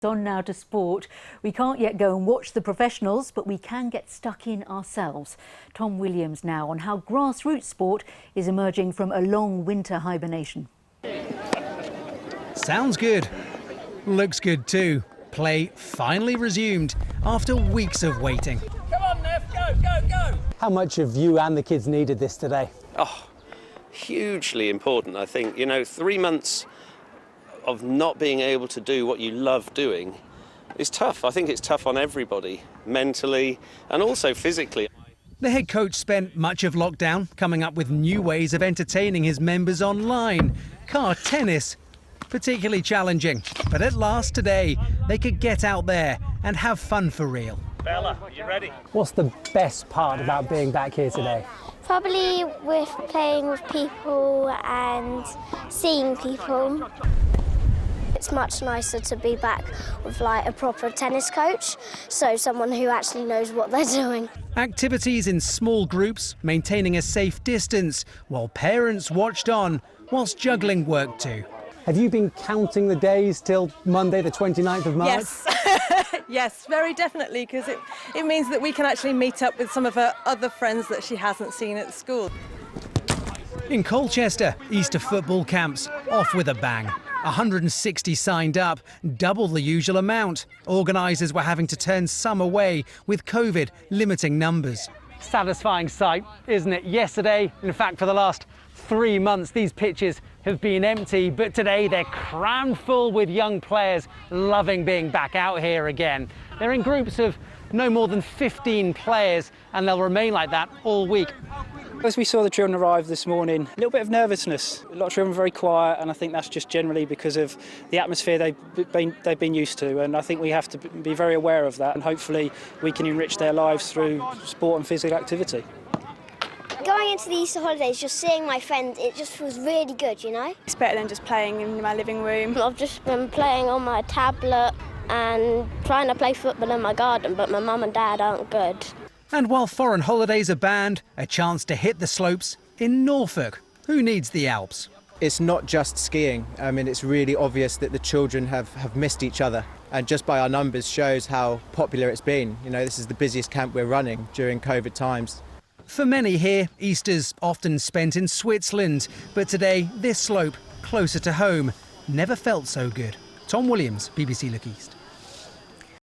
On now to sport. We can't yet go and watch the professionals, but we can get stuck in ourselves. Tom Williams now on how grassroots sport is emerging from a long winter hibernation. Sounds good. Looks good too. Play finally resumed after weeks of waiting. Come on, Neff, go, go, go! How much have you and the kids needed this today? Oh, hugely important, I think. You know, 3 months of not being able to do what you love doing is tough. I think it's tough on everybody, mentally and also physically. The head coach spent much of lockdown coming up with new ways of entertaining his members online. Car tennis, particularly challenging. But at last today, they could get out there and have fun for real. Bella, are you ready? What's the best part about being back here today? Probably with playing with people and seeing people. It's much nicer to be back with like a proper tennis coach, so someone who actually knows what they're doing. Activities in small groups, maintaining a safe distance, while parents watched on whilst juggling work too. Have you been counting the days till Monday, the 29th of March? Yes, yes, very definitely, because it means that we can actually meet up with some of her other friends that she hasn't seen at school. In Colchester, Easter football camps off with a bang. 160 signed up, double the usual amount. Organisers were having to turn some away with COVID limiting numbers. Satisfying sight, isn't it? Yesterday, in fact, for the last 3 months, these pitches have been empty, but today they're crammed full with young players loving being back out here again. They're in groups of no more than 15 players, and they'll remain like that all week. As we saw the children arrive this morning, a little bit of nervousness. A lot of children are very quiet, and I think that's just generally because of the atmosphere they've been used to, and I think we have to be very aware of that, and hopefully we can enrich their lives through sport and physical activity. Going into the Easter holidays, just seeing my friends, it just feels really good, you know? It's better than just playing in my living room. I've just been playing on my tablet and trying to play football in my garden, but my mum and dad aren't good. And while foreign holidays are banned, a chance to hit the slopes in Norfolk. Who needs the Alps? It's not just skiing. I mean, it's really obvious that the children have missed each other. And just by our numbers shows how popular it's been. You know, this is the busiest camp we're running during COVID times. For many here, Easter's often spent in Switzerland. But today, this slope, closer to home, never felt so good. Tom Williams, BBC Look East.